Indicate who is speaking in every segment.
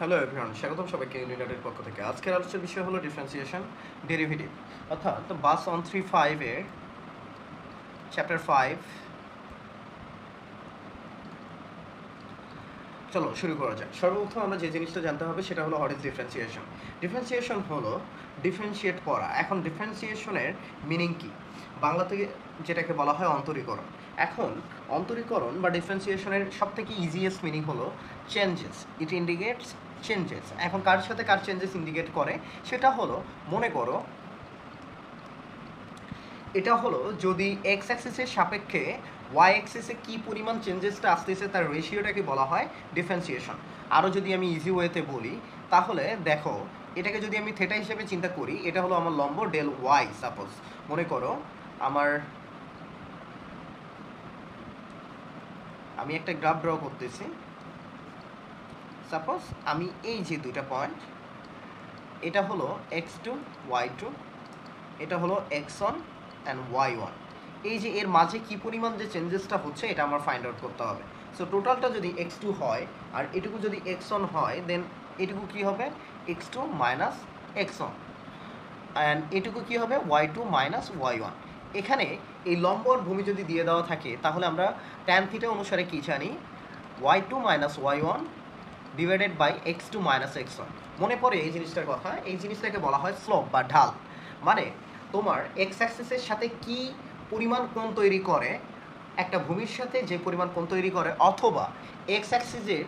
Speaker 1: Hello everyone, স্বাগতম সবাইকে ইউনিটের পক্ষ থেকে। আজকের আলোচনার বিষয় হলো ডিফারেন্সিয়েশন ডেরিভেটিভ, অর্থাৎ বাস 135 এর চ্যাপ্টার 5। চলো শুরু করা যাক। সর্বপ্রথম আমরা যে জিনিসটা জানতে হবে সেটা হলো হোয়াট ইজ ডিফারেন্সিয়েশন। ডিফারেন্সিয়েশন হলো ডিফারেন্সিয়েট করা। এখন ডিফারেন্সিয়েশনের মিনিং কি? বাংলা থেকে যেটাকে বলা হয় অন্তরীকরণ। এখন অন্তরীকরণ বা ডিফারেন্সিয়েশনের সবথেকে ইজিয়েস্ট মিনিং হলো চেঞ্জেস। ইট ইন্ডিকেটস চেঞ্জেস। এখন কার সাথে কার চেঞ্জেস ইন্ডিকেট করে? সেটা হলো, মনে করো এটা হলো যদি এক্স অ্যাক্সিসের সাপেক্ষে ওয়াই অ্যাক্সিসে কী পরিমাণ চেঞ্জেসটা আসতেছে তার রেশিওটাকে বলা হয় ডিফারেন্সিয়েশন। আরও যদি আমি ইজি ওয়েতে বলি তাহলে দেখো, এটাকে যদি আমি থেটা হিসেবে চিন্তা করি, এটা হলো আমার লম্ব ডেল ওয়াই। সাপোজ মনে করো আমি একটা গ্রাফ ড্র করতেছি। সাপোজ আমি এই যে দুইটা পয়েন্ট, এটা হলো x2 y2, এটা হলো x1 অ্যান্ড y1। এই যে এর মাঝে কি পরিমাণ যে চেঞ্জেসটা হচ্ছে এটা আমার ফাইন্ড আউট করতে হবে। সো টোটালটা যদি x2 হয় আর এটুকু যদি x1 হয়, দেন এটুকু কি হবে? x2 মাইনাস x1, অ্যান্ড এটুকু কি হবে? y2 minus y1। এখানে এই লম্ব আর ভূমি যদি দিয়ে দেওয়া থাকে তাহলে আমরা ট্যান থিটা অনুসারে কি জানি? y2 minus y1 divided by x2 minus x1। মনে পড়ে এই জিনিসটার কথা? এই জিনিসটাকে বলা হয় স্লোপ বা ঢাল। মানে তোমার এক্স অ্যাক্সিসের সাথে কি পরিমাণ কোণ তৈরি করে, একটা ভূমির সাথে যে পরিমাণ কোণ তৈরি করে, অথবা এক্স অ্যাক্সিসের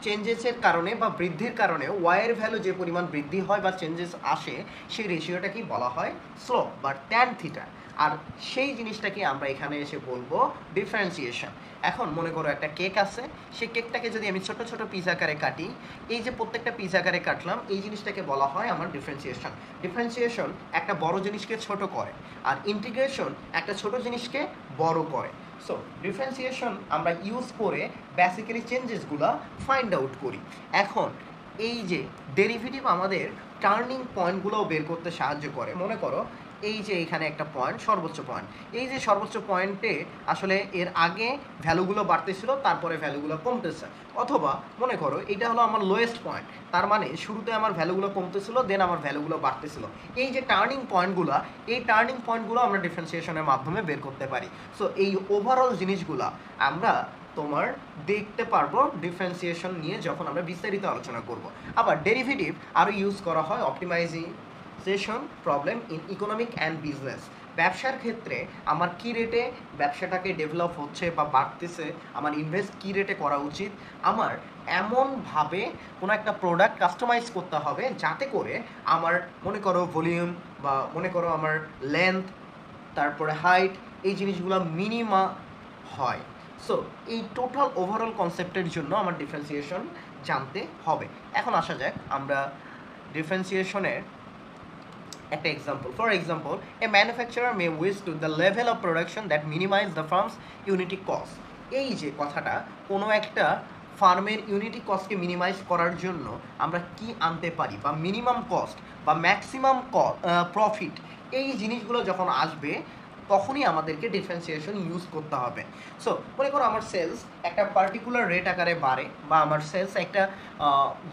Speaker 1: চেঞ্জেসের কারণে বা বৃদ্ধির কারণে ওয়াইয়ের ভ্যালু যে পরিমাণ বৃদ্ধি হয় বা চেঞ্জেস আসে, সেই রেশিওটাকেই বলা হয় স্লোপ বা ট্যান থিটা। আর সেই জিনিসটাকে আমরা এখানে এসে বলবো ডিফারেন্সিয়েশন। এখন মনে করো একটা কেক আছে, সেই কেকটাকে যদি আমি ছোট ছোট পিস আকারে কাটি, এই যে প্রত্যেকটা পিস আকারে কাটলাম, এই জিনিসটাকে বলা হয় আমার ডিফারেন্সিয়েশন। ডিফারেন্সিয়েশন একটা বড় জিনিসকে ছোট করে, আর ইন্টিগ্রেশন একটা ছোট জিনিসকে বড় করে। সো ডিফারেন্সিয়েশন আমরা ইউজ করে বেসিক্যালি চেঞ্জেসগুলো ফাইন্ড আউট করি। এখন এই যে ডেরিভেটিভ আমাদের টার্নিং পয়েন্টগুলোও বের করতে সাহায্য করে। মনে করো এই যে এখানে একটা পয়েন্ট, সর্বোচ্চ পয়েন্ট, এই যে সর্বোচ্চ পয়েন্টে আসলে এর আগে ভ্যালুগুলো বাড়তেছিল, তারপরে ভ্যালুগুলো কমতেছে। অথবা মনে করো এটা হলো আমার লোয়েস্ট পয়েন্ট, তার মানে শুরুতে আমার ভ্যালুগুলো কমতেছিল, দেন আমার ভ্যালুগুলো বাড়তেছিল। এই যে টার্নিং পয়েন্টগুলো, এই টার্নিং পয়েন্টগুলো আমরা ডিফারেন্সিয়েশনের মাধ্যমে বের করতে পারি। সো এই ওভারঅল জিনিসগুলো আমরা তোমার দেখতে পারবো ডিফারেন্সিয়েশন নিয়ে যখন আমরা বিস্তারিত আলোচনা করব। আবার ডেরিভেটিভ আরও ইউজ করা হয় optimisation problem in economic and business. ব্যবসার ক্ষেত্রে আমার কী রেটে ব্যবসাটাকে ডেভেলপ হচ্ছে বা বাড়তেছে, আমার ইনভেস্ট কী রেটে করা উচিত, আমার এমনভাবে কোনো একটা প্রোডাক্ট কাস্টমাইজ করতে হবে যাতে করে আমার মনে করো ভলিউম বা মনে করো আমার লেন্থ, তারপরে হাইট, এই জিনিসগুলো মিনিমা হয়। সো এই টোটাল ওভারঅল কনসেপ্টের জন্য আমার ডিফারেন্সিয়েশন জানতে হবে। এখন আসা যাক আমরা ডিফারেন্সিয়েশনের একটা example. For example, a manufacturer may wish to the level of production that minimise the firm's unity cost. এই যে কথাটা, কোনো একটা ফার্মের ইউনিটি কস্টকে মিনিমাইজ করার জন্য আমরা কি আনতে পারি, বা মিনিমাম কস্ট বা ম্যাক্সিমাম প্রফিট, এই জিনিসগুলো যখন আসবে তখনই আমাদেরকে ডিফারেন্সিয়েশন ইউজ করতে হবে। সো মনে করো আমার সেলস একটা পার্টিকুলার রেট আকারে বাড়ে, বা আমার সেলস একটা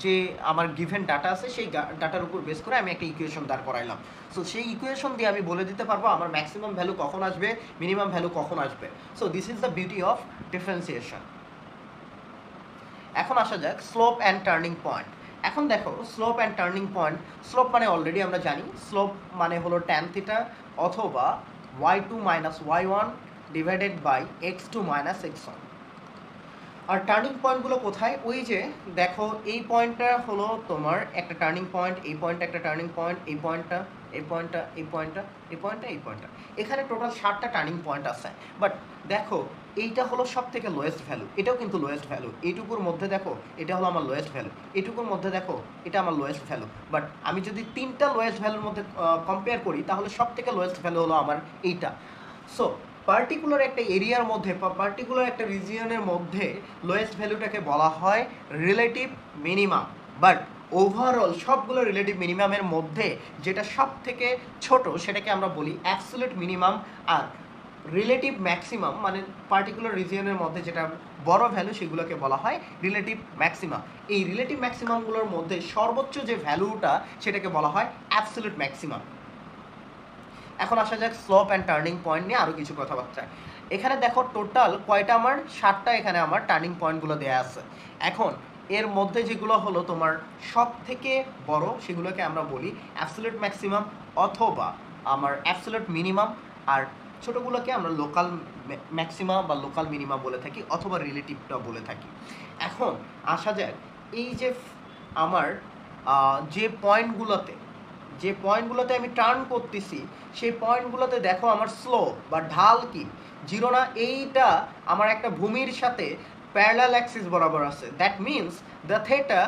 Speaker 1: যে আমার গিভেন ডাটা আছে সেই ডাটার উপর বেস করে আমি একটা ইকুয়েশন দাঁড় করাইলাম। সো সেই ইকুয়েশন দিয়ে আমি বলে দিতে পারবো আমার ম্যাক্সিমাম ভ্যালু কখন আসবে, মিনিমাম ভ্যালু কখন আসবে। So this is the beauty of differentiation. এখন আসা যাক স্লোপ অ্যান্ড টার্নিং পয়েন্ট। এখন দেখো slope and turning point, slope মানে অলরেডি আমরা জানি, স্লোপ মানে হলো ট্যান থিটা অথবা y2 minus y1 divided by x2 minus x1। আর টার্নিং পয়েন্টগুলো কোথায়? ওই যে দেখো এই পয়েন্টটা হলো তোমার একটা টার্নিং পয়েন্ট, এই পয়েন্টটা একটা টার্নিং পয়েন্ট, এই পয়েন্টটা, এই পয়েন্টটা, এই পয়েন্টটা, এই পয়েন্টটা, এই পয়েন্টটা, এখানে টোটাল 7টা টার্নিং পয়েন্ট আছে। বাট দেখো এইটা হলো সব থেকে লোয়েস্ট ভ্যালু, এটাও কিন্তু লোয়েস্ট ভ্যালু। এইটুকুর মধ্যে দেখো এটা হলো আমার লোয়েস্ট ভ্যালু, এটুকুর মধ্যে দেখো এটা আমার লোয়েস্ট ভ্যালু। বাট আমি যদি তিনটা লোয়েস্ট ভ্যালুর মধ্যে কম্পেয়ার করি তাহলে সব থেকে লোয়েস্ট ভ্যালু হলো আমার এইটা। সো পার্টিকুলার একটা এরিয়ার মধ্যে বা পার্টিকুলার একটা রিজিয়নের মধ্যে লোয়েস্ট ভ্যালুটাকে বলা হয় রিলেটিভ মিনিমাম। বাট ওভারঅল সবগুলো রিলেটিভ মিনিমামের মধ্যে যেটা সব থেকে ছোট সেটাকে আমরা বলি অ্যাবসলিউট মিনিমাম। আর রিলেটিভ ম্যাক্সিমাম মানে পার্টিকুলার রিজিয়নের মধ্যে যেটা বড় ভ্যালু সেগুলোকে বলা হয় রিলেটিভ ম্যাক্সিমাম। এই রিলেটিভ ম্যাক্সিমামগুলোর মধ্যে সর্বোচ্চ যে ভ্যালুটা সেটাকে বলা হয় অ্যাবসলিউট ম্যাক্সিমাম। এখন আসা যাক স্লোপ অ্যান্ড টার্নিং পয়েন্ট নিয়ে আরও কিছু কথাবার্তা। এখানে দেখো টোটাল কয়টা আমার 7টা এখানে আমার টার্নিং পয়েন্টগুলো দেওয়া আছে। এখন এর মধ্যে যেগুলো হলো তোমার সব থেকে বড় সেগুলোকে আমরা বলি অ্যাবসলিউট ম্যাক্সিমাম অথবা আমার অ্যাবসলিউট মিনিমাম, আর ছোটোগুলোকে আমরা লোকাল ম্যাক্সিমাম বা লোকাল মিনিমাম বলে থাকি অথবা রিলেটিভটা বলে থাকি। এখন আসা যাক এই যে আমার যে পয়েন্টগুলোতে আমি টার্ন করতেছি সেই পয়েন্টগুলোতে দেখো আমার স্লোপ বা ঢাল কি জিরো না, এইটা আমার একটা ভূমির সাথে প্যারালাল অ্যাক্সিস বরাবর আছে। That means the theta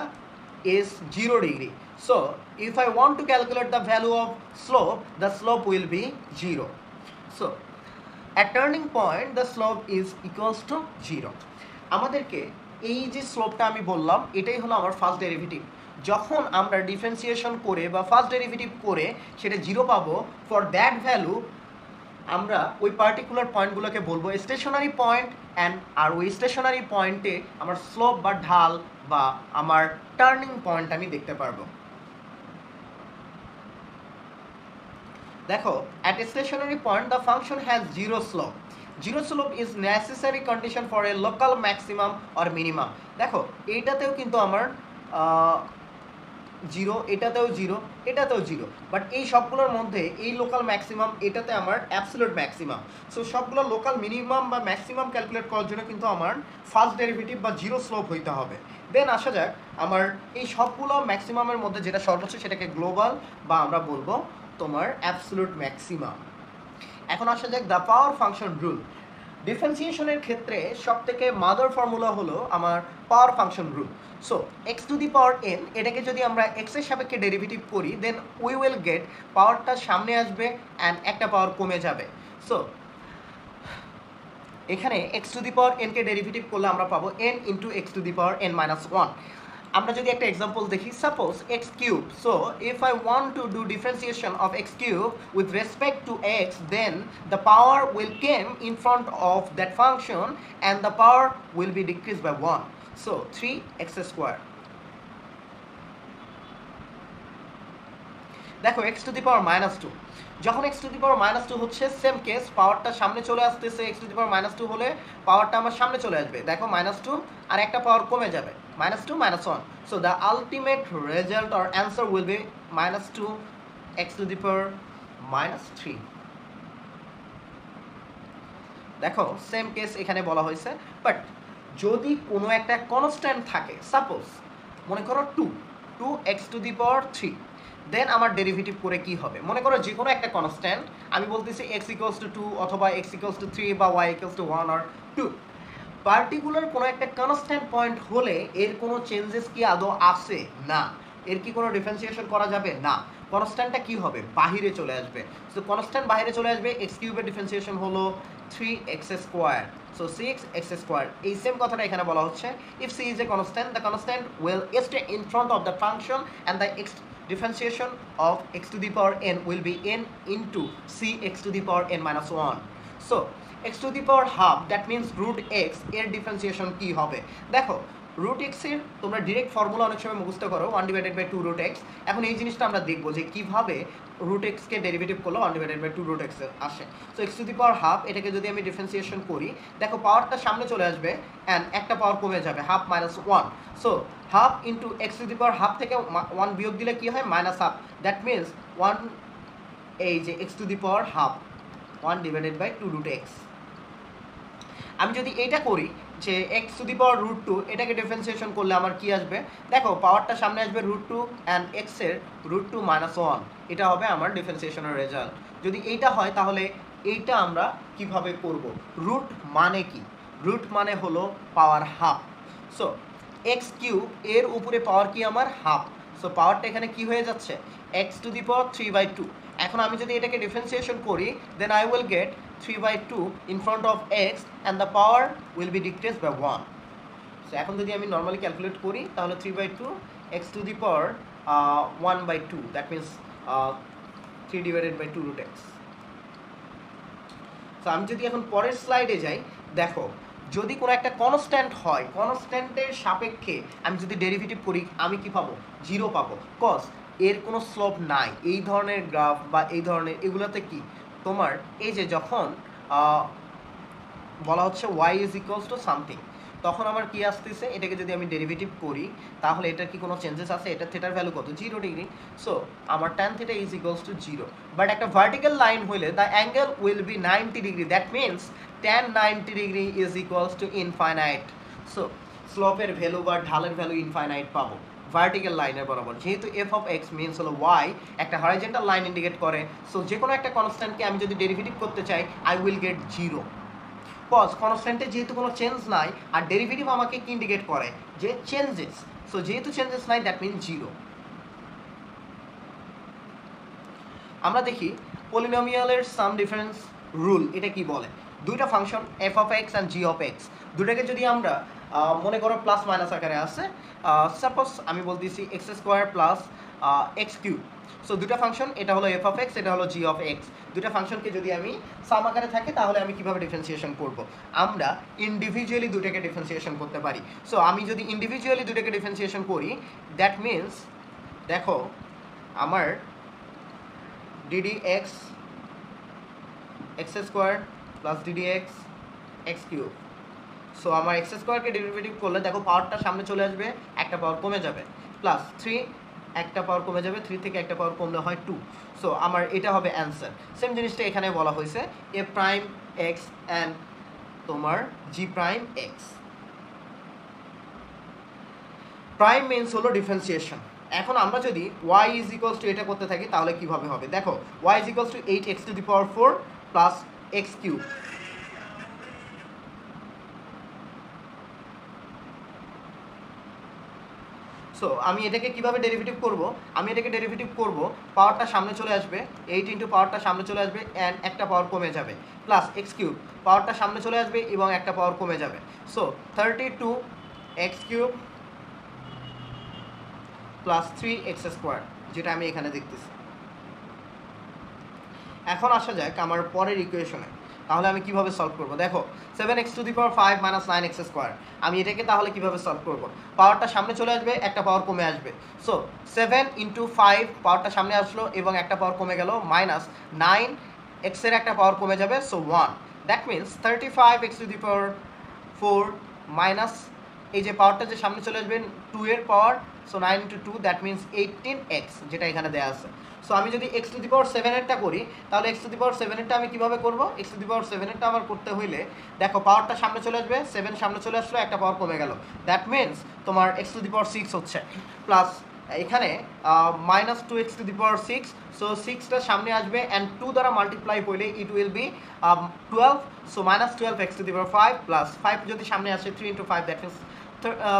Speaker 1: is 0 degree. So if I want to calculate the value of slope, the slope will be 0. So at turning point the slope is equals to 0. আমাদেরকে এই যে স্লোপটা আমি বললাম এটাই হলো আমার ফার্স্ট ডেরিভেটিভ। যখন আমরা ডিফারেন্সিয়েশন করে বা ফার্স্ট ডেরিভেটিভ করে সেটা 0 পাবো, ফর দ্যাট ভ্যালু আমরা ওই পার্টিকুলার পয়েন্টগুলোকে বলবো স্টেশনারি পয়েন্ট আর ওই স্টেশনারি পয়েন্টে আমার স্লোপ বা ঢাল বা আমার টার্নিং পয়েন্ট আমি দেখতে পারবো। দেখো at a stationary point the function has zero slope. Zero slope is necessary condition for a local maximum or minimum. দেখো এইটাতেও কিন্তু আমার জিরো, এটাতেও জিরো, এটাতেও জিরো, বাট এই সবগুলোর মধ্যে এই লোকাল ম্যাক্সিমাম এটাতে আমার অ্যাবসলিউট ম্যাক্সিমাম। সো সবগুলো লোকাল মিনিমাম বা ম্যাক্সিমাম ক্যালকুলেট করার জন্য কিন্তু আমার ফার্স্ট ডেরিভেটিভ বা জিরো স্লোপ হইতে হবে। দেন আসা যাক আমার এই সবগুলো ম্যাক্সিমামের মধ্যে যেটা সর্বোচ্চ সেটাকে গ্লোবাল বা আমরা বলবো তোমার অ্যাবসলিউট ম্যাক্সিমাম। এখন আসা যাক দ্য পাওয়ার ফাংশন রুল। ডিফারেন্সিয়েশনের ক্ষেত্রে সবথেকে মাদার ফর্মুলা হলো আমার পাওয়ার function rule. So x to the power N এটাকে যদি আমরা এক্সের সাপেক্ষে ডেরিভেটিভ করি দেন উই উইল গেট পাওয়ারটা সামনে আসবে অ্যান্ড একটা পাওয়ার কমে যাবে। সো এখানে এক্স টু দি পাওয়ার এনকে ডেরিভেটিভ করলে আমরা পাবো n into x to the power n minus one. আমরা যদি একটা এক্সাম্পল দেখি, suppose x cube. So if I want to do differentiation of x cube with respect to x then the power will came in front of that function and the power will be decrease by one. So 3x square. দেখো x to the power minus two, যখন x to the power minus two হচ্ছে same case, পাওয়ারটা সামনে চলে আসতেছে। X to the power minus two হলে পাওয়ারটা আমার সামনে চলে আসবে। দেখো মাইনাস টু আর একটা পাওয়ার কমে যাবে, minus two minus one. So the ultimate result or answer will be minus two x to the power minus three. দেখো সেম কেস এখানে বলা হয়েছে, বাট যদি কোনো একটা কনস্ট্যান্ট থাকে, সাপোজ মনে করো two x to the power three, then আমার ডেরিভেটিভ করে কি হবে? মনে করো যে কোনো একটা কনস্ট্যান্ট, আমি বলতেছি এক্স ইকুয়ালস টু 2 অথবা এক্স ইকুয়ালস টু 3 বা ওয়াই ইকুয়ালস টু 1 আর 2। পার্টিকুলার কোনো একটা কনস্ট্যান্ট পয়েন্ট হলে এর কোনো চেঞ্জেস কি আদৌ আছে? না। এর কি কোনো ডিফারেন্সিয়েশন করা যাবে? না। কনস্ট্যান্টটা কি হবে? বাহিরে চলে আসবে। সো কনস্ট্যান্ট বাহিরে চলে আসবে, এক্স কিউবের ডিফারেন্সিয়েশন হলো 3x square. So 6x square. এই সেম কথাটা এখানে বলা হচ্ছে, if c is a constant the constant will stay in front of the function and the differentiation of x to the power n will be n into cx to the power n minus 1. So x to the power half, that means root x এর differentiation কি হবে? দেখো root x এর তোমরা direct formula অনেক সময় মুখস্থ করো 1/2 রুট এক্স। এখন এই জিনিসটা আমরা দেখবো যে কিভাবে রুট এক্সকে ডেরিভেটিভ করলো 1/2 রুট এক্স আসে। So x to the power half এটাকে যদি আমি ডিফারেন্সিয়েশন করি, দেখো পাওয়ারটা সামনে চলে আসবে অ্যান্ড একটা পাওয়ার কমে যাবে, half minus one. So half into x to the power half থেকে ওয়ান বিয়োগ দিলে কি হয়? Minus half. That means one, এই যে x to the power half 1/2 root x. আমি যদি এইটা করি যে x to the power root two, এটাকে ডিফারেন্সিয়েশন করলে আমার কি আসবে? দেখো পাওয়ারটা সামনে আসবে রুট টু অ্যান্ড এক্সের রুট টু মাইনাস ওয়ান। এটা হবে আমার ডিফারেন্সিয়েশনের রেজাল্ট। যদি এইটা হয় তাহলে এইটা আমরা কিভাবে করব? রুট মানে কি? রুট মানে হলো পাওয়ার হাফ। সো এক্স কিউব এর উপরে পাওয়ার কি আমার? হাফ। সো পাওয়ারটা এখানে কি হয়ে যাচ্ছে? X to the power 3/2। এখন আমি যদি এটাকে ডিফারেন্সিয়েশন করি then I will get 3/2 in front of x and the power will be decreased by 1. So এখন যদি আমি নর্মালি ক্যালকুলেট করি তাহলে 3/2 x to the power 1/2, that means 3/2 root x. So আমি যদি এখন পরের স্লাইডে যাই, দেখো যদি কোনো একটা কনস্ট্যান্ট হয়, কনস্ট্যান্টের সাপেক্ষে আমি যদি ডেরিভেটিভ করি আমি কি পাবো? 0 পাবো, কজ এর কোনো স্লোপ নাই। এই ধরনের গ্রাফ বা এই ধরনের এগুলোতে কি তোমার এই যে যখন বলা হচ্ছে y is equals to something, তখন আমার কি আসতেছে, এটাকে যদি আমি ডেরিভেটিভ করি তাহলে এটার কি কোনো চেঞ্জেস আছে? এটা থিটার ভ্যালু কত? 0 ডিগ্রি। সো আমার tan theta is equals to 0, but একটা ভার্টিক্যাল লাইন হইলে the angle will be 90 degree, that means tan 90 degree is equals to infinite. So স্লোপের ভ্যালু বা ঢালের ভ্যালু ইনফাইনাইট পাবো ভার্টিক্যাল লাইনের বরাবর, যেহেতু এফ অফ এক্স মিনস হলো ওয়াই একটা হরাইজন্টাল লাইন ইন্ডিকেট করে। সো যে কোনো একটা কনস্ট্যান্টকে আমি যদি ডেরিভেটিভ করতে চাই আই উইল গেট 0, কজ কনস্ট্যান্টে যেহেতু কোনো চেঞ্জ নাই, আর ডেরিভেটিভ আমাকে কি ইন্ডিকেট করে? যে চেঞ্জেস। সো যেহেতু চেঞ্জেস নাই দ্যাট মিন 0। আমরা দেখি পলিনোমিয়ালের সাম ডিফারেন্স রুল এটা কি বলে। দুইটা function F of x and g of x, দুটাকে যদি আমরা মনে করো প্লাস মাইনাস আকারে আছে, সাপোজ আমি বলতেছি x square plus x cube. So দুটা ফাংশন, এটা হলো এফ অফ এক্স, এটা হলো জি অফ এক্স। দুটা ফাংশনকে যদি আমি সাম আকারে থাকে তাহলে আমি কিভাবে ডিফারেন্সিয়েশন করব? আমরা ইন্ডিভিজুয়ালি দুটাকে ডিফারেন্সিয়েশন করতে পারি। সো আমি যদি ইন্ডিভিজুয়ালি দুটাকে ডিফারেন্সিয়েশন করি দ্যাট মিনস দেখো আমার DD x x square plus DD x x cube. So আমার এক্স স্কোয়ারকে ডেরিভেটিভ করলে দেখো পাওয়ারটা সামনে চলে আসবে, একটা পাওয়ার কমে যাবে, প্লাস 3 একটা পাওয়ার কমে যাবে, 3 থেকে একটা পাওয়ার কমলে হয় 2। সো আমার এটা হবে অ্যান্সার। সেম জিনিসটা এখানে বলা হয়েছে এ প্রাইম এক্স অ্যান্ড তোমার জি প্রাইম এক্স। প্রাইম মিনস হলো ডিফারেন্সিয়েশন। এখন আমরা যদি y ইজ ইকুয়ালস টু এটা করতে থাকি তাহলে কিভাবে হবে? দেখো y is equals two 8x to the power 4 plus x cube. So আমি এটাকে কিভাবে ডেরিভেটিভ করব? আমি এটাকে ডেরিভেটিভ করব, পাওয়ারটা সামনে চলে আসবে, 8 ইন্টু পাওয়ারটা সামনে চলে আসবে অ্যান্ড একটা পাওয়ার কমে যাবে, প্লাস এক্স কিউব, পাওয়ারটা সামনে চলে আসবে এবং একটা পাওয়ার কমে যাবে। So 32 x cube plus 3x square, যেটা আমি এখানে দেখতেছি। এখন আসা যাক আমার পরের ইকুয়েশনে, তাহলে আমি কিভাবে সলভ করব? দেখো 7x two the power 5 minus 9x square, আমি এটাকে তাহলে কিভাবে সলভ করব? পাওয়ারটা সামনে চলে আসবে, একটা পাওয়ার কমে আসবে। সো 7 ইন্টু 5, পাওয়ারটা সামনে আসলো এবং একটা পাওয়ার কমে গেল, মাইনাস 9x এর একটা পাওয়ার কমে যাবে, so 1। That means 35x to the power 4 minus এই যে পাওয়ারটা যে সামনে চলে আসবে 2 এর power, so 9 into 2 that means 18x, যেটা এখানে দেওয়া আছে। সো আমি যদি এক্স টু দি পাওয়ার 7 এরটা করি তাহলে এক্স টু দি পাওয়ার 7 এরটা আমি কীভাবে করবো? এক্স টু দি পাওয়ার 7 এরটা আমার করতে হইলে দেখো পাওয়ারটা সামনে চলে আসবে, 7 সামনে চলে আসলো, একটা পাওয়ার কমে গেল, দ্যাট মিনস তোমার এক্স টু দি পাওয়ার 6 হচ্ছে, প্লাস এখানে minus 2x to the power 6। So 6টা সামনে আসবে অ্যান্ড 2 দ্বারা মাল্টিপ্লাই করলে it will be 12। So minus 12x to the power 5 plus 5 যদি সামনে আসে 3 into 5 that means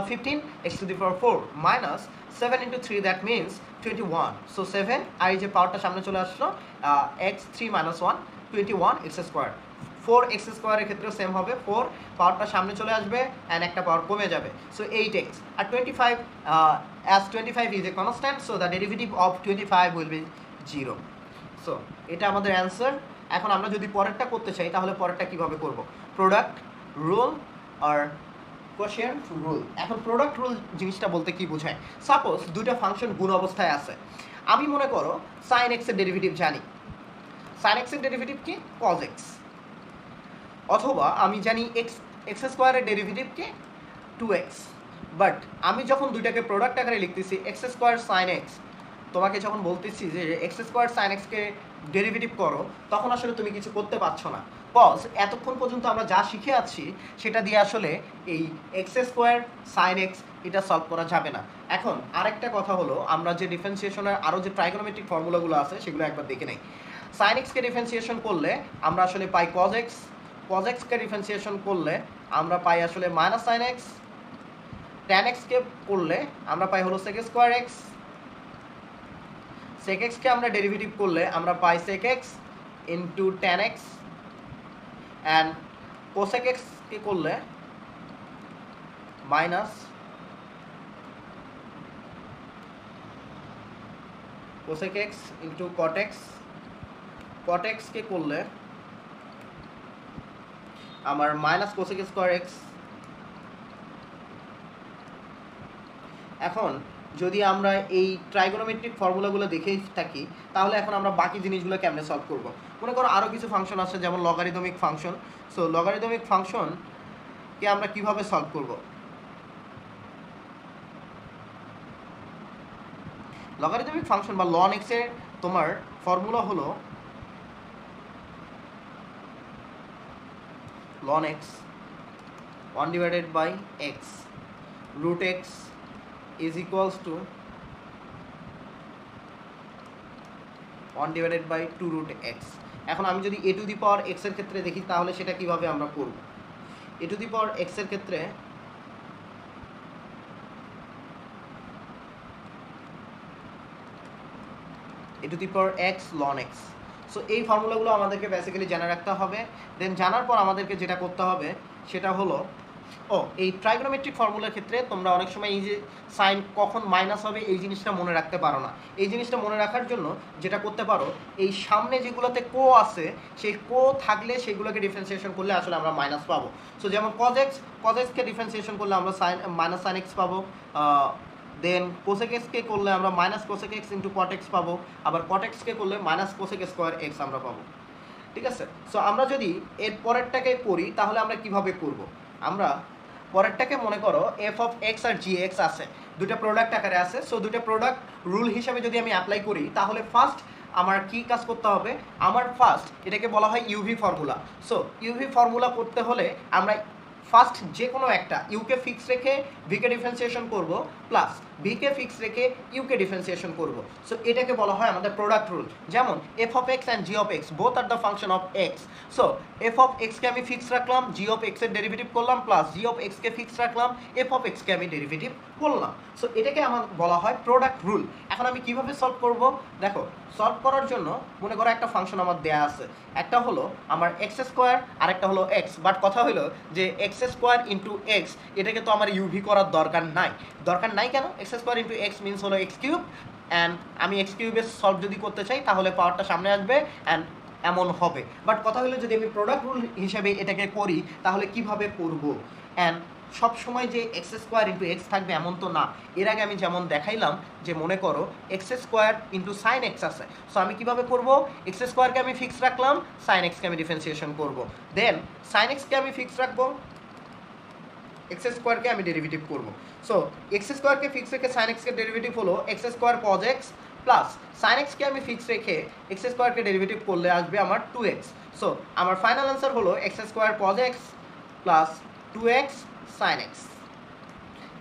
Speaker 1: 15x to the power 4 minus 7 into 3 that means 21. So 7 আর এই যে পাওয়ারটা সামনে চলে আসলো x 3 minus 1 21x square। 4x স্কোয়ারের ক্ষেত্রেও সেম হবে, 4 পাওয়ারটা সামনে চলে আসবে অ্যান্ড একটা পাওয়ার কমে যাবে, so 8x। R 25 as 25 is a constant, so the derivative of 25 will be 0. So এটা আমাদের অ্যান্সার। এখন আমরা যদি পরেরটা করতে চাই তাহলে পরেরটা কিভাবে করব? প্রোডাক্ট রুল আর কোশিয়েন্ট রুল। এখন প্রোডাক্ট রুল জিনিসটা বলতে কি বোঝায়? সাপোজ দুইটা ফাংশন গুণ অবস্থায় আছে, আমি মনে করো সাইন এক্স এর ডেরিভেটিভ জানি, সাইন এক্স এর ডেরিভেটিভ কি? Cos x. অথবা আমি জানি এক্স স্কোয়ারের ডেরিভেটিভ কি? 2x। বাট আমি যখন দুইটাকে প্রোডাক্ট আকারে লিখতেছি এক্স স্কোয়ার সাইন এক্স, তোমাকে যখন বলতেছি যে এক্স স্কোয়ার সাইন এক্সকে ডেরিভেটিভ করো, তখন আসলে তুমি কিছু করতে পারছো না, কজ এতক্ষণ পর্যন্ত আমরা যা শিখে আছি সেটা দিয়ে আসলে এই এক্স স্কোয়ার সাইন এক্স এটা সলভ করা যাবে না। এখন আরেকটা কথা হলো, আমরা যে ডিফারেন্সিয়েশনের আরও যে ট্রাইগোনোমেট্রিক ফর্মুলাগুলো আছে সেগুলো একবার দেখে নেই। সাইন এক্সকে ডিফারেন্সিয়েশন করলে আমরা আসলে পাই কজ এক্স, কজ এক্সকে ডিফারেন্সিয়েশন করলে আমরা পাই আসলে মাইনাস সাইন এক্স, ট্যান এক্সকে করলে আমরা পাই হলো সেক স্কোয়ার এক্স, সেক এক্সকে আমরা ডেরিভেটিভ করলে আমরা পাই sec x into tan x, and cosec এক্সকে করলে minus cosec x into cot x, cot এক্সকে করলে আমার মাইনাস কোসেক স্কোয়ার এক্স। এখন যদি আমরা এই ট্রাইগোনোমেট্রিক ফর্মুলাগুলো দেখেই থাকি, তাহলে এখন আমরা বাকি জিনিসগুলো কেমনে সলভ করব। মনে করো আরও কিছু ফাংশন আছে, যেমন লগারিদমিক ফাংশন। সো লগারিদমিক ফাংশনকে আমরা কিভাবে সলভ করব? লগারিদমিক ফাংশন বা লন এক্স এর তোমার ফর্মুলা হলো ln x 1 divided by x root x is equals to 1 divided by 2 root x। এখন আমি যদি a to the power x এর ক্ষেত্রে দেখি, তাহলে সেটা কিভাবে আমরা করব? a to the power x এর ক্ষেত্রে a to the power x ln x। So এই ফর্মুলাগুলো আমাদেরকে বেসিক্যালি জেনে রাখতে হবে। দেন জানার পর আমাদেরকে যেটা করতে হবে সেটা হলো, এই ট্রাইগোনোমেট্রিক ফর্মুলার ক্ষেত্রে তোমরা অনেক সময় এই যে সাইন কখন মাইনাস হবে এই জিনিসটা মনে রাখতে পারো না। এই জিনিসটা মনে রাখার জন্য যেটা করতে পারো, এই সামনে যেগুলোতে কো আছে সেই কো থাকলে সেগুলোকে ডিফারেন্সিয়েশন করলে আসলে আমরা মাইনাস পাবো। সো যেমন কজেক্সকে ডিফারেন্সিয়েশন করলে আমরা মাইনাস সাইন এক্স পাবো। দেন কোসেক এক্সকে করলে আমরা minus cosec x into cot x পাবো। আবার কট এক্সকে করলে মাইনাস কোসেক স্কোয়ার এক্স আমরা পাবো। ঠিক আছে? সো আমরা যদি এর পরেরটাকে করি তাহলে আমরা কিভাবে করব? আমরা পরেরটাকে মনে করো এফ অফ এক্স আর জি এক্স আছে, দুটো প্রোডাক্ট আকারে আছে। সো দুটো প্রোডাক্ট রুল হিসাবে যদি আমি অ্যাপ্লাই করি, তাহলে ফার্স্ট আমার কি কাজ করতে হবে? আমার ফার্স্ট এটাকে বলা হয় UV formula. So UV formula করতে হলে আমরা ফার্স্ট যে কোনো একটা ইউকে ফিক্স রেখে ভিকে ডিফারেন্সিয়েশন করব, প্লাস ভিকে ফিক্স রেখে ইউকে ডিফারেন্সিয়েশন করব। সো এটাকে বলা হয় আমাদের প্রোডাক্ট রুল। যেমন f of x and g of x both are the function of x. So f of এক্সকে আমি ফিক্স রাখলাম, জি অফ এক্সের ডেরিভেটিভ করলাম, প্লাস জি অফ এক্সকে ফিক্স রাখলাম, এফ অফ এক্সকে আমি ডেরিভেটিভ করলাম। সো এটাকে আমার বলা হয় প্রোডাক্ট রুল। এখন আমি কিভাবে সলভ করব? দেখো, সলভ করার জন্য মনে করো একটা ফাংশন আমার দেয়া আছে, একটা হলো আমার এক্স স্কোয়ার আর একটা হলো এক্স। বাট কথা হলো যে এক্স স্কোয়ার ইন্টু এক্স এটাকে তো আমার ইউভি করার দরকার নাই কেন? X square into x means হলো এক্স কিউব, অ্যান্ড আমি এক্স কিউবের সলভ যদি করতে চাই তাহলে পাওয়ারটা সামনে আসবে অ্যান্ড এমন হবে। বাট কথা হলো যদি আমি প্রোডাক্ট রুল হিসেবে এটাকে করি তাহলে কিভাবে করব? অ্যান্ড সব সময় যে এক্স স্কোয়ার ইন্টু এক্স থাকবে এমন তো না। এর আগে আমি যেমন দেখাইলাম যে মনে করো x square into sine x আছে। সো আমি কিভাবে করব? এক্স স্কোয়ারকে আমি ফিক্স রাখলাম, সাইন এক্সকে আমি ডিফারেন্সিয়েশন করব। দেন সাইন এক্সকে আমি ফিক্স রাখবো, এক্স স্কোয়ারকে আমি ডেরিভেটিভ করব। সো এক্স স্কোয়ারকে ফিক্স রেখে সাইন এক্সকে ডেরিভেটিভ হলো x square cos x, plus sine এক্সকে আমি ফিক্স রেখে এক্স স্কোয়ারকে ডেরিভেটিভ করলে আসবে আমার 2x। সো আমার ফাইনাল আনসার হলো x square cos x plus 2x sine x.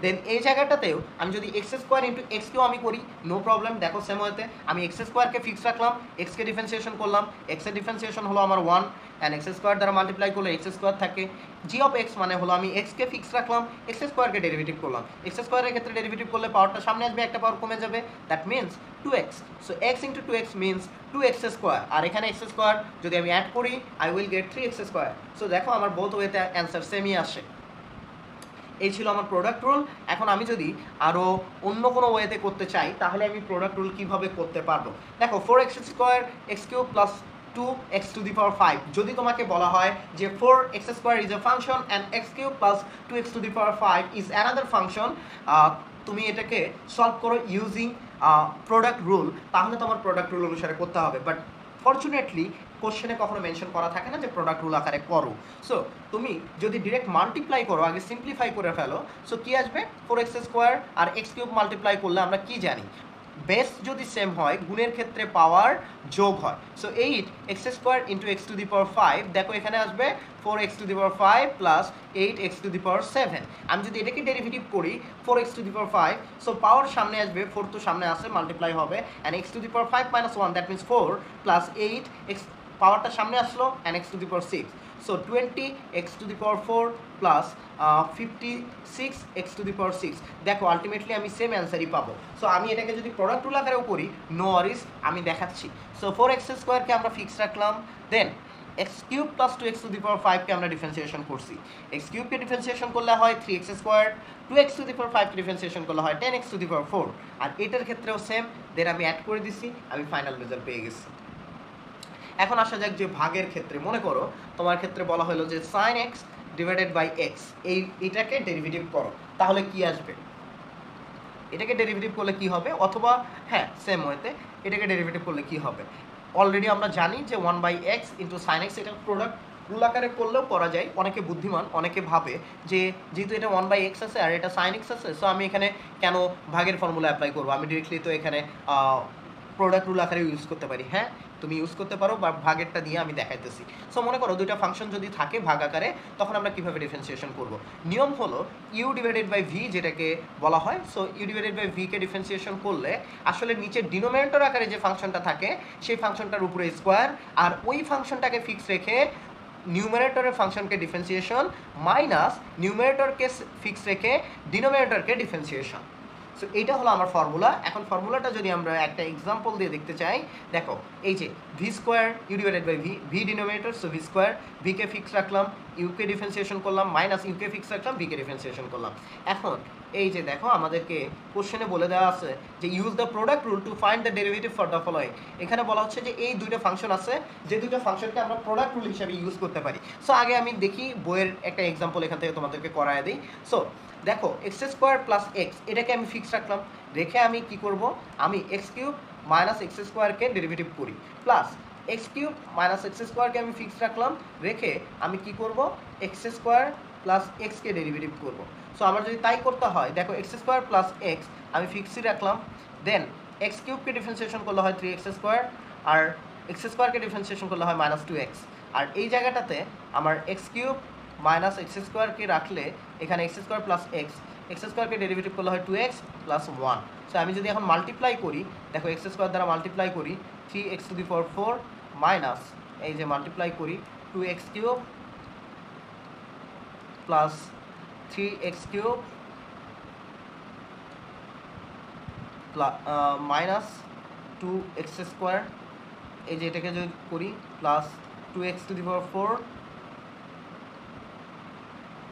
Speaker 1: Then এই জায়গাটাতেও আমি যদি এক্স স্কোয়ার ইন্টু এক্সকেও আমি করি, নো প্রবলেম। দেখো সেম ওয়েতে আমি এক্স স্কোয়ারকে ফিক্স রাখলাম, এক্সকে ডিফারেন্সিয়েশন করলাম, এক্সের ডিফারেন্সিয়েশন হলো আমার 1, অ্যান্ড এক্স স্কোয়ার দ্বারা মাল্টিপ্লাই করলে এক্স স্কোয়ার থাকে। জি অফ এক্স মানে হলো আমি এক্সকে ফিক্স রাখলাম, এক্স স্কোয়ারকে ডেরিভেটিভ করলাম। এক্স স্কোয়ারের ক্ষেত্রে ডেরিভেটিভ করলে পাওয়ারটা সামনে আসবে, একটা পাওয়ার কমে যাবে, that means 2x। So x into 2x means 2x square, আর এখানে এক্স স্কোয়ার যদি আমি অ্যাড করি I will get 3x square. So দেখো আমার বোথ ওয়েতে অ্যান্সার সেমই আসে। এই ছিল আমার প্রোডাক্ট রুল। এখন আমি যদি আরও অন্য কোনো ওয়েতে করতে চাই তাহলে আমি প্রোডাক্ট রুল কীভাবে করতে পারবো? দেখো 4x square x cube plus 2x to the power 5, যদি তোমাকে বলা হয় যে 4x square is a function and x cube plus 2x to the power 5 is another function, তুমি এটাকে সলভ করো ইউজিং প্রোডাক্ট রুল, তাহলে তোমার প্রোডাক্ট রুল অনুসারে করতে হবে। বাট ফরচুনেটলি কোশ্চেনে কখনো মেনশন করা থাকে না যে প্রোডাক্ট রুল আকারে করো। সো তুমি যদি ডিরেক্ট মাল্টিপ্লাই করো, আগে সিম্পলিফাই করে ফেলো, সো কি আসবে? 4x স্কোয়ার আর এক্স কিউব মাল্টিপ্লাই করলে আমরা কি জানি? বেস যদি সেম হয় গুণের ক্ষেত্রে পাওয়ার যোগ হয়। So 8x square into x to the power 5, দেখো এখানে আসবে 4x to the power 5 plus 8x to the power 7। আমি যদি এটাকে ডেরিভেটিভ করি 4x to the power 5, so পাওয়ার সামনে আসবে, 4 তো সামনে আসে, মাল্টিপ্লাই হবে, and x to the power 5 minus 1 that means 4 plus 8x, পাওয়ারটা সামনে আসলো, and x to the power 6। So 20x to the power 4 plus 56x to the power 6। দেখো আলটিমেটলি আমি সেম অ্যান্সারই পাবো। সো আমি এটাকে যদি প্রোডাক্ট রুল আকারেও করি, নো ওয়ারিস, আমি দেখাচ্ছি। সো 4x স্কোয়ারকে আমরা ফিক্স রাখলাম, then x cube plus 2x to the power 5কে আমরা ডিফারেন্সিয়েশন করছি। x কিউবকে ডিফারেন্সিয়েশন করলে হয় 3x square, 2x to the power 5কে ডিফারেন্সিয়েশন করলে হয় 10x টু দি পাওয়ার 4, আর এটার ক্ষেত্রেও সেম। দেন আমি অ্যাড করে দিছি, আমি ফাইনাল রেজাল্ট পেয়ে গেছি। এখন আসা যাক যে ভাগের ক্ষেত্রে, মনে করো তোমার ক্ষেত্রে বলা হলো যে sin x divided by x, এইটাকে ডেরিভেটিভ করো, তাহলে কি আসবে? এটাকে ডেরিভেটিভ করলে কি হবে, অথবা হ্যাঁ সেম ওয়েতে এটাকে ডেরিভেটিভ করলে কি হবে? অলরেডি আমরা জানি যে 1/x ইন্টু সাইন এক্স, এটা প্রোডাক্ট রুল আকারে করলেও করা যায়। অনেকে বুদ্ধিমান, অনেকে ভাবে যে যেহেতু এটা 1/x আছে আর এটা সাইন এক্স আছে, সো আমি এখানে কেন ভাগের ফর্মুলা অ্যাপ্লাই করবো, আমি ডিরেক্টলি তো এখানে প্রোডাক্ট রুল আকারে ইউজ করতে পারি। হ্যাঁ তুমি ইউজ করতে পারো, বা ভাগেরটা দিয়ে আমি দেখাইতেছি। সো মনে করো দুইটা ফাংশন যদি থাকে ভাগ আকারে, তখন আমরা কীভাবে ডিফারেন্সিয়েশন করব? নিয়ম হলো ইউ ডিভাইডেড বাই ভি, যেটাকে বলা হয়। সো ইউ ডিভাইডেড বাই ভিকে ডিফারেন্সিয়েশন করলে আসলে নিচে ডিনোমিনেটর আকারে যে ফাংশনটা থাকে সেই ফাংশনটার উপরে স্কোয়ার, আর ওই ফাংশনটাকে ফিক্স রেখে নিউমারেটরের ফাংশনকে ডিফারেন্সিয়েশন মাইনাস নিউমারেটরকে ফিক্স রেখে ডিনোমিনেটরকে ডিফারেন্সিয়েশন। সো এইটা হলো আমার ফর্মুলা। এখন ফর্মুলাটা যদি আমরা একটা এক্সাম্পল দিয়ে দেখতে চাই, দেখো এই যে v square u divided by v, v denominator, so v square, ভিকে ফিক্স রাখলাম, ইউকে ডিফারেন্সিয়েশন করলাম, মাইনাস ইউকে ফিক্স রাখলাম, ভিকে ডিফারেন্সিয়েশন করলাম। এখন এই যে দেখো আমাদেরকে কোশ্চেনে বলে দেওয়া আছে যে use the product rule to find the derivative for the following. এখানে বলা হচ্ছে যে এই দুইটা ফাংশন আছে, যে দুইটা ফাংশনকে আমরা প্রোডাক্ট রুল হিসেবে ইউজ করতে পারি। সো আগে আমি দেখি বইয়ের একটা এক্সাম্পল এখান থেকে তোমাদেরকে করায় দিই। সো দেখো এক্স স্কোয়ার প্লাস এক্স, এটাকে আমি ফিক্স রাখলাম, রেখে আমি কি করব, আমি এক্স কিউব মাইনাস এক্স স্কোয়ারকে ডেরিভেটিভ করি, plus x cube minus x স্কোয়ারকে আমি ফিক্স রাখলাম, রেখে আমি কি করব, এক্স স্কোয়ার প্লাস এক্সকে ডেরিভেটিভ করব। সো আমার যদি তাই করতে হয়, দেখো এক্স স্কোয়ার প্লাস এক্স আমি ফিক্সই রাখলাম, দেন এক্স কিউবকে ডিফারেন্সিয়েশন করলে হয় 3x স্কোয়ার, আর এক্স স্কোয়ারকে ডিফারেন্সিয়েশন করলে হয় -2x। আর এই জায়গাটাতে আমার এক্স কিউব মাইনাস এক্স স্কোয়ারকে রাখলে এখানে x square plus x, x স্কোয়ারকে ডেরিভেটিভ করলে হয় 2x প্লাস 1। সো আমি যদি এখন মাল্টিপ্লাই করি, দেখো এক্স স্কোয়ার দ্বারা মাল্টিপ্লাই করি 3x⁴ মাইনাস এই যে মাল্টিপ্লাই করি 2x cube plus 3x cube minus 2x square, এই যে এটাকে যদি করি plus 2x⁴,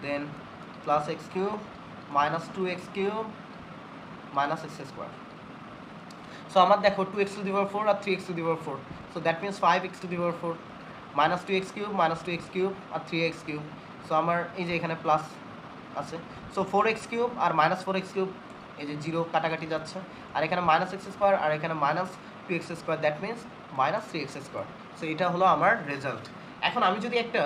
Speaker 1: then plus x cube minus 2x cube minus x square. So আমার দেখো 2x⁴ আর 3x⁴, so that means 5x⁴, minus 2x cube minus 2x cube আর 3x cube. So আমার এই যে এখানে প্লাস আছে, সো 4x কিউব আর মাইনাস 4x কিউব, এই যে 0 কাটাকাটি যাচ্ছে, আর এখানে মাইনাস x স্কোয়ার আর এখানে minus 2x square, that means minus 3x square. So এটা হলো আমার রেজাল্ট। এখন আমি যদি একটা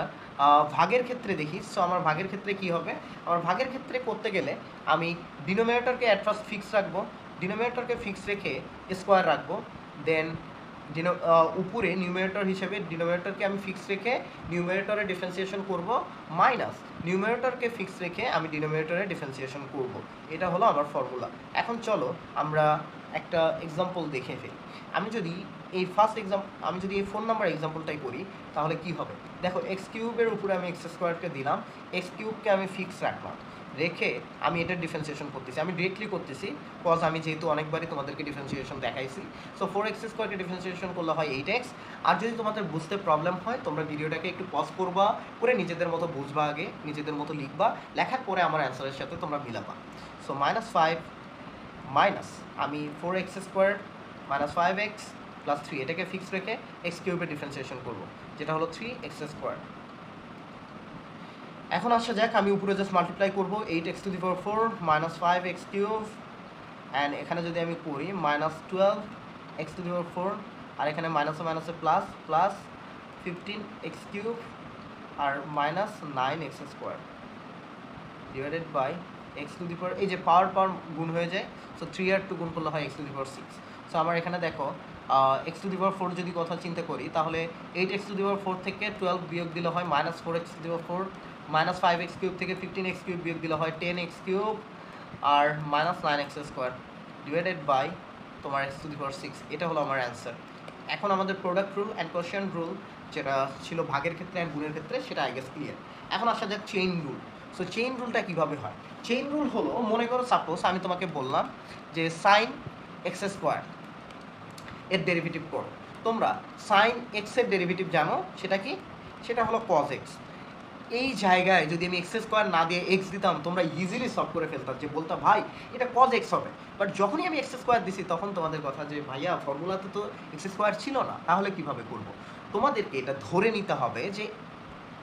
Speaker 1: ভাগের ক্ষেত্রে দেখি, সো আমার ভাগের ক্ষেত্রে কি হবে, আমার ভাগের ক্ষেত্রে করতে গেলে আমি ডিনোমিনেটরকে অ্যাট ফার্স্ট ফিক্স রাখবো, ডিনোমিনেটরকে ফিক্স রেখে স্কোয়ার রাখবো, দেন উপরে নিউমারেটর হিসেবে ডিনোমিনেটরকে আমি ফিক্স রেখে নিউমারেটরে ডিফারেন্সিয়েশন করব, মাইনাস নিউমারেটরকে ফিক্স রেখে আমি ডিনোমিনেটরে ডিফারেন্সিয়েশন করব। এটা হলো আমার ফর্মুলা। এখন চলো আমরা একটা এক্সাম্পল দেখে ফেলি। আমি যদি এই আমি যদি এই 4 নাম্বার এক্সাম্পলটাই করি, তাহলে কি হবে, দেখো এক্স কিউবের উপরে আমি এক্স স্কোয়ারকে দিলাম, এক্স কিউবকে আমি ফিক্স রাখলাম, রেখে আমি এটার ডিফারেন্সিয়েশন করতেছি, আমি ডিরেক্টলি করতেছি কজ আমি যেহেতু অনেকবারই তোমাদেরকে ডিফারেন্সিয়েশন দেখাইছি। সো 4x স্কোয়ারকে ডিফারেন্সিয়েশন করলে হয় 8x। আর যদি তোমাদের বুঝতে প্রবলেম হয়, তোমরা ভিডিওটাকে একটু পজ করবা, করে নিজেদের মতো বুঝবা, আগে নিজেদের মতো লিখবা, লেখার পরে আমার অ্যান্সারের সাথে তোমরা মিলাবা। সো -5 মাইনাস আমি 4x square minus 5x plus 3, এটাকে ফিক্স রেখে এক্স কিউবের ডিফারেন্সিয়েশন করবো, যেটা হলো 3x স্কোয়ার। এখন আসা যাক, আমি উপরে জাস্ট মাল্টিপ্লাই করবো 8x⁴ minus 5x cube, and এখানে যদি আমি করি মাইনাস 12x⁴, আর এখানে মাইনাসে মাইনাসে প্লাস, প্লাস 15x কিউব আর minus 9x square divided by x⁴, এই যে পাওয়ার গুণ হয়ে যায়, সো 3 আর 2 গুণ করলে হয় x⁴6। সো আমার এখানে দেখো x⁴ যদি কথা চিন্তা করি, তাহলে 8x⁴ থেকে 12 বিয়োগ দিলে হয় -4x⁴, মাইনাস 5x কিউব থেকে 15x কিউব বিয়োগ দিলে হয় 10x কিউব, আর minus 9x square divided by তোমার x⁴6। এটা হলো আমার অ্যান্সার। এখন আমাদের product rule and quotient rule যেটা ছিল ভাগের ক্ষেত্রে অ্যান্ড গুণের ক্ষেত্রে, সেটা আই গেস ক্লিয়ার। এখন আসা যাক চেইন রুল। সো চেইন রুলটা কীভাবে হয়, চেইন রুল হলো, মনে করো সাপোজ আমি তোমাকে বললাম যে সাইন এক্স স্কোয়ার এর ডেরিভেটিভ করো। তোমরা সাইন এক্সের ডেরিভেটিভ জানো, সেটা কি, সেটা হলো কজ এক্স। এই জায়গায় যদি আমি এক্স স্কোয়ার না দিয়ে এক্স দিতাম, তোমরা ইজিলি সলভ করে ফেলতাম, যে বলতাম ভাই এটা কজ এক্স হবে। বাট যখনই আমি এক্স স্কোয়ার দিছি, তখন তোমাদের কথা যে ভাইয়া ফর্মুলাতে তো এক্স স্কোয়ার ছিল না, তাহলে কীভাবে করবো। তোমাদেরকে এটা ধরে নিতে হবে যে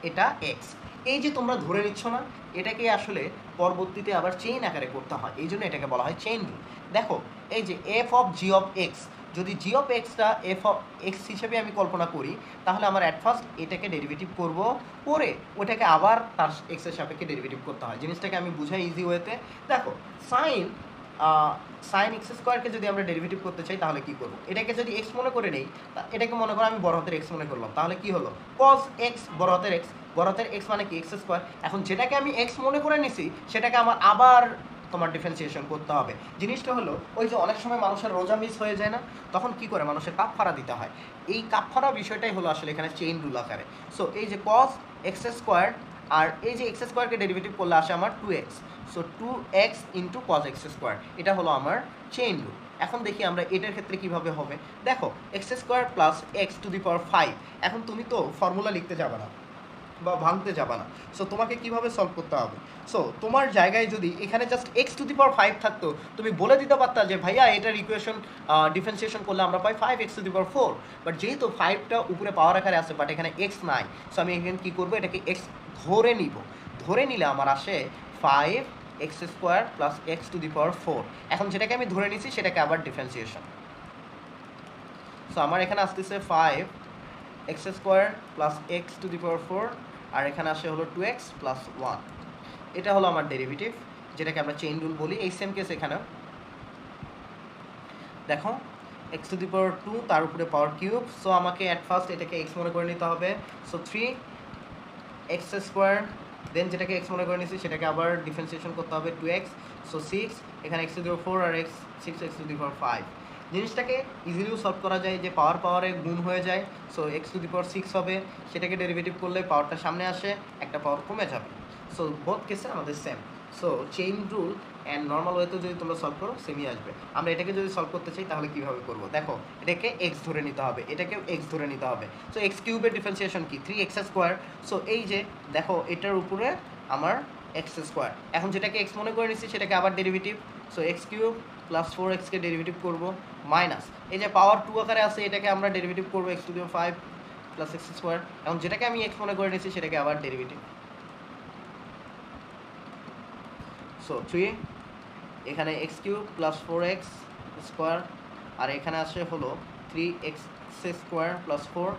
Speaker 1: এটা এক্স। এই যে তোমরা ধরে নিচ্ছ না, এটাকে আসলে পরবর্তীতে আবার চেইন আকারে করতে হয়, এই জন্য এটাকে বলা হয় চেইন রুল। দেখো এই যে f of g of x, যদি জি অফ এক্সটা এফ অফ এক্স হিসেবে আমি কল্পনা করি, তাহলে আমার অ্যাট ফার্স্ট এটাকে ডেরিভেটিভ করব, করে ওটাকে আবার তার এক্সের সাপেক্ষে ডেরিভেটিভ করতে হয়। জিনিসটাকে আমি বুঝাই ইজি ওয়েতে। দেখো সাইন সাইন এক্স স্কোয়ারকে যদি আমরা ডেরিভেটিভ করতে চাই তাহলে কি করব, এটাকে যদি এক্স মনে করে নেই, এটাকে মনে করো আমি বড় হাতের এক্স মনে করলাম, তাহলে কি হলো কস এক্স বড় হাতের এক্স, বড় হাতের এক্স মানে কি এক্স স্কোয়ার। এখন যেটাকে আমি এক্স মনে করে নিছি সেটাকে আমার আবার তোমার ডিফারেন্সিয়েশন করতে হবে। জিনিসটা হলো ওই যে অনেক সময় মানুষের রোজা মিস হয়ে যায় না, তখন কি করে মানুষের কাপ ফাড়া দিতে হয়, এই কাপ ফাড়া বিষয়টাই হলো আসলে এখানে চেইন রুল আকারে। সো এই যে কস এক্স স্কোয়ার, আর এই যে এক্স স্কোয়ারকে ডেরিভেটিভ করলে আসে আমার 2x, so 2x into cos x square, এটা হলো আমার চেইন রুল। এখন দেখি আমরা এটার ক্ষেত্রে কিভাবে হবে। দেখো x square plus x to the power 5, এখন তুমি তো ফর্মুলা লিখতে যাবে না বা ভাঙতে যাবে না, সো তোমাকে কিভাবে সলভ করতে হবে। সো তোমার জায়গায় যদি এখানে just x to the power 5 থাকতো, তুমি বলে দিতে পারতা যে ভাইয়া এটার ইকুয়েশন ডিফারেন্সিয়েশন করলে আমরা পাই 5x to the power 4, but যেহেতু 5টা উপরে পাওয়ার আকারে আছে বাট এখানে এক্স নাই, সো আমি এখানে কী করবো, এটাকে এক্স ধরে নিব, ধরে নিলে আমার আসে 5x square plus x to the power 4। এখন যেটাকে আমি ধরে নিছি সেটাকে আবার ডিফারেন্সিয়েশন, সো আমার এখানে আসতেছে 5x square plus x to the power 4, আর এখানে আসে হলো 2x প্লাস 1, এটা হলো আমার ডেরিভেটিভ, যেটাকে আমরা চেইন রুল বলি। এই সেম কেস এখানে দেখো এক্স টু দি পাওয়ার 2 তার উপরে পাওয়ার কিউব, সো আমাকে অ্যাট ফার্স্ট এটাকে এক্স মনে করে নিতে হবে, সো 3x স্কোয়ার, দেন যেটাকে এক্স মনে করে নিচ্ছি সেটাকে আবার ডিফারেন্সিয়েশন করতে হবে 2x, সো 6, এখানে এক্স টু দি পাওয়ার 4 আর x 6x to the power 5। জিনিসটাকে ইজিলিও সলভ করা যায় যে পাওয়ার পাওয়ারে গুণ হয়ে যায়, so x to the power 6 হবে, সেটাকে ডেরিভেটিভ করলে পাওয়ারটা সামনে আসে, একটা পাওয়ার কমে যাবে। সো বোথ কেসে আমাদের same, so chain rule and normal ওয়েতে যদি তোমরা সলভ করো সেমই আসবে। আমরা এটাকে যদি সলভ করতে চাই তাহলে কীভাবে করবো, দেখো এটাকে এক্স ধরে নিতে হবে, এটাকেও এক্স ধরে নিতে হবে, সো এক্স কিউবের ডিফারেন্সিয়েশন কি 3x স্কোয়ার, সো এই যে দেখো এটার উপরে আমার এক্স স্কোয়ার, এখন যেটাকে এক্স মনে করে নিচ্ছি সেটাকে আবার derivative, so x cube plus 4xকে ডেরিভেটিভ করবো, মাইনাস এই যে পাওয়ার 2 আকারে আছে এটাকে আমরা ডেরিভেটিভ করবো x to the power 5 plus x square, এখন যেটাকে আমি এক্স মনে করে নিচ্ছি সেটাকে আবার ডেরিভেটিভ, সো 3, এখানে x cube plus 4x square, আর এখানে আসে হলো 3x স্কোয়ার প্লাস 4,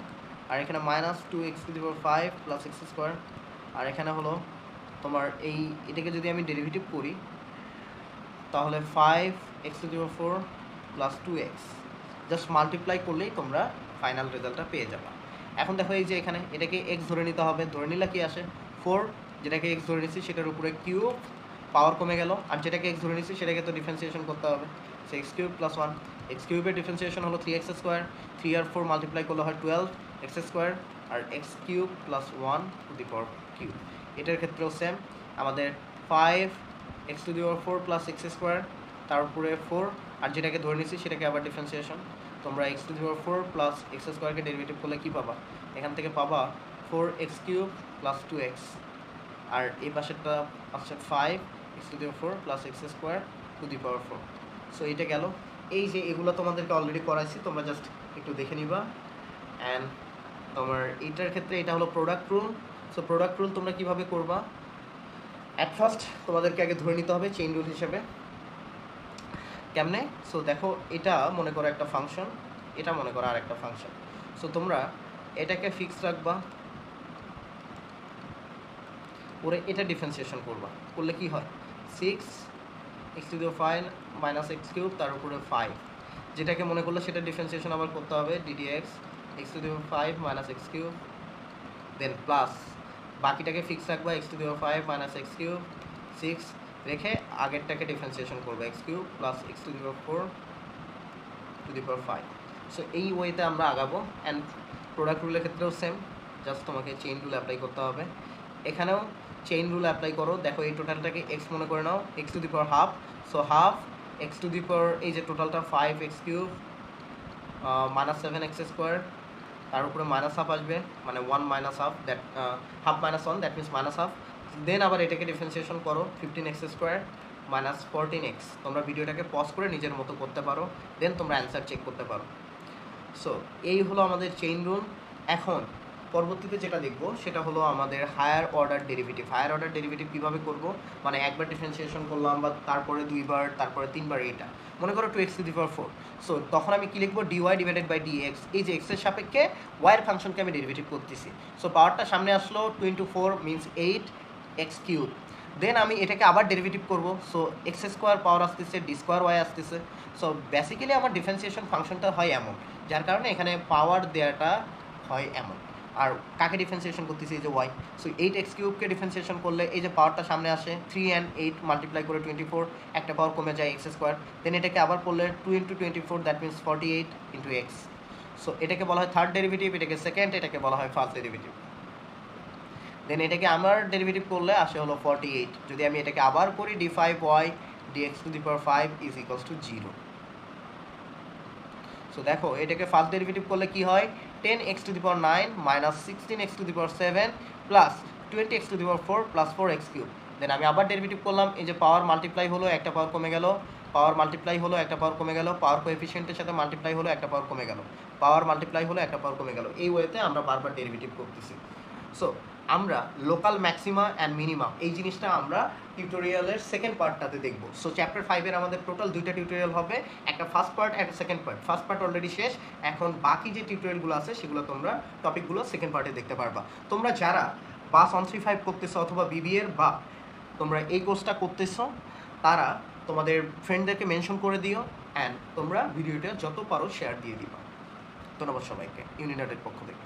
Speaker 1: আর এখানে minus 2x to the power 5 plus x square, আর এখানে হলো তোমার এই এটাকে যদি আমি ডেরিভেটিভ করি তাহলে 5x to the power 4 plus 2x, just multiply করলেই তোমরা ফাইনাল রেজাল্টটা পেয়ে যাবে। এখন দেখো এই যে এখানে এটাকে x ধরে নিতে হবে, ধরে নিলে কি আসে 4, যেটাকে x ধরে নিচ্ছি সেটার উপরে কিউব, পাওয়ার কমে গেল, আর যেটাকে x ধরে নিচ্ছি সেটাকে তো ডিফারেন্সিয়েশন করতে হবে, so x cube plus 1, x কিউবের ডিফারেন্সিয়েশন হলো 3x স্কোয়ার, 3 আর 4 মাল্টিপ্লাই করলে হয় 12x স্কোয়ার, আর x cube plus 1 to the power cube. এটার ক্ষেত্রেও সেম, আমাদের 5x to the power 4 plus x square, তার উপরে 4, আর যেটাকে ধরে নিচ্ছি সেটাকে আবার ডিফারেন্সিয়েশন, তোমরা x to the power 4 plus x স্কোয়ারকে ডেরিভেটিভ করলে কী পাবা, এখান থেকে পাবা 4x কিউব প্লাস 2x, আর এই পাশেরটা আসছে 5x to the power 4 plus x square two the power 4। So এটা গেল, এই যে এগুলো তোমাদেরকে অলরেডি করাইছি, তোমরা জাস্ট একটু দেখে নিবা। অ্যান্ড তোমার এইটার ক্ষেত্রে এটা হলো product rule, so product rule তোমরা কীভাবে করবা, অ্যাট ফার্স্ট তোমাদেরকে আগে ধরে নিতে হবে চেইন রুল হিসেবে কেমনে। সো দেখো এটা মনে করো একটা ফাংশন, এটা মনে করো আর একটা ফাংশন, সো তোমরা এটাকে ফিক্স রাখবা, পরে এটা ডিফারেন্সিয়েশন করবা, করলে কি হয় 6x to the power 5 minus x cube তার উপরে 5, যেটাকে মনে করলে সেটা ডিফারেন্সিয়েশন আবার করতে হবে ddx x to the power 5 minus x cube, then plus বাকিটাকে ফিক্স রাখবা x to the power 5 minus x cube 6 রেখে আগেরটাকে ডিফারেন্সিয়েশন করবে x cube plus x to the power 4 to the power 5। So এই ওয়েতে আমরা আগাবো। অ্যান্ড প্রোডাক্ট রুলের ক্ষেত্রেও সেম, জাস্ট তোমাকে চেইন রুল অ্যাপ্লাই করতে হবে, এখানেও চেইন রুল অ্যাপ্লাই করো। দেখো এই টোটালটাকে এক্স মনে করে নাও, x to the power half, so half x to the power এই যে টোটালটা 5x cube minus 7x square, তার উপরে মাইনাস হাফ আসবে, মানে 1 minus half, that half minus 1 that means minus half, then আবার এটাকে ডিফারেন্সিয়েশন করো 15x স্কোয়ার মাইনাস 14x। তোমরা ভিডিওটাকে পজ করে নিজের মতো করতে পারো, দেন তোমরা অ্যান্সার চেক করতে পারো। সো এই হলো আমাদের চেইন রুল। এখন পরবর্তীতে যেটা দেখব সেটা হলো আমাদের higher order derivative. Higher order derivative কীভাবে করব, মানে একবার ডিফারেন্সিয়েশন করলাম বা তারপরে দুইবার, তারপরে তিনবার, এটা মনে করো 2x⁴। সো তখন আমি কি লিখবো, dy ডিভাইডেড বাই dx, এই যে এক্সের সাপেক্ষে ওয়াইয়ের ফাংশনকে আমি ডেরিভেটিভ করতেছি। সো পাওয়ারটা সামনে আসলো 2 × 4 মিনস 8x³। দেন আমি এটাকে আবার ডেরিভেটিভ করব। সো x² পাওয়ার আসতেছে, d²y আসতেছে। সো বেসিক্যালি আমার ডিফারেন্সিয়েশন ফাংশনটা হয় এমন, যার কারণে এখানে পাওয়ার দেওয়াটা হয় এমন। আর কাকে ডিফারেন্সিয়েশন করতেছি, এই যে y। সো 8x³ ডিফারেন্সিয়েশন করলে এই যে পাওয়ারটা সামনে আসে, 3 and 8 মাল্টিপ্লাই করে 24, একটা পাওয়ার কমে যায় x²। দেন এটাকে আবার করলে 2 × 24, দ্যাট মিনস 48 × x। সো এটাকে বলা হয় থার্ড ডেরিভেটিভ, এটাকে সেকেন্ড, এটাকে বলা হয় ফার্স্ট ডেরিভেটিভ। দেন এটাকে আমার ডেরিভেটিভ করলে আসে হলো 48। যদি আমি এটাকে আবার করি, d5y dx⁵ is equals to 0। So দেখো এটাকে ফার্স্ট ডেরিভেটিভ করলে কি হয়, 10x⁹ minus 16x⁷ plus 20x⁴ plus 4x³ দেন আমি আবার ডেরিভেটিভ করলাম, এই যে পাওয়ার মাল্টিপ্লাই হলো, একটা পাওয়ার কমে গেল, পাওয়ার মাল্টিপ্লাই হলো, একটা পাওয়ার কমে গেল, পাওয়ার কোএফিসিয়েন্টের সাথে মাল্টিপ্লাই হলো, একটা পাওয়ার কমে গেল, পাওয়ার মাল্টিপ্লাই হলো, একটা পাওয়ার কমে গেল। এই ওয়েতে আমরা বারবার ডেরিভেটিভ করতেছি। সো আমরা লোকাল ম্যাক্সিমা অ্যান্ড মিনিমাম এই জিনিসটা আমরা টিউটোরিয়ালের সেকেন্ড পার্টটাতে দেখব। সো চ্যাপ্টার 5-এর আমাদের টোটাল 2টা টিউটোরিয়াল হবে, একটা ফার্স্ট পার্ট, একটা second part. First part already শেষ, এখন বাকি যে টিউটোরিয়ালগুলো আছে সেগুলো তোমরা টপিকগুলো সেকেন্ড পার্টে দেখতে পারবা। তোমরা যারা বাস 135 করতেছো অথবা বিবিএর বা তোমরা এই কোর্সটা করতেছো, তারা তোমাদের ফ্রেন্ডদেরকে মেনশন করে দিও অ্যান্ড তোমরা ভিডিওটা যত পারো শেয়ার দিয়ে দিবা। ধন্যবাদ সবাইকে ইউনিনেটের পক্ষ থেকে।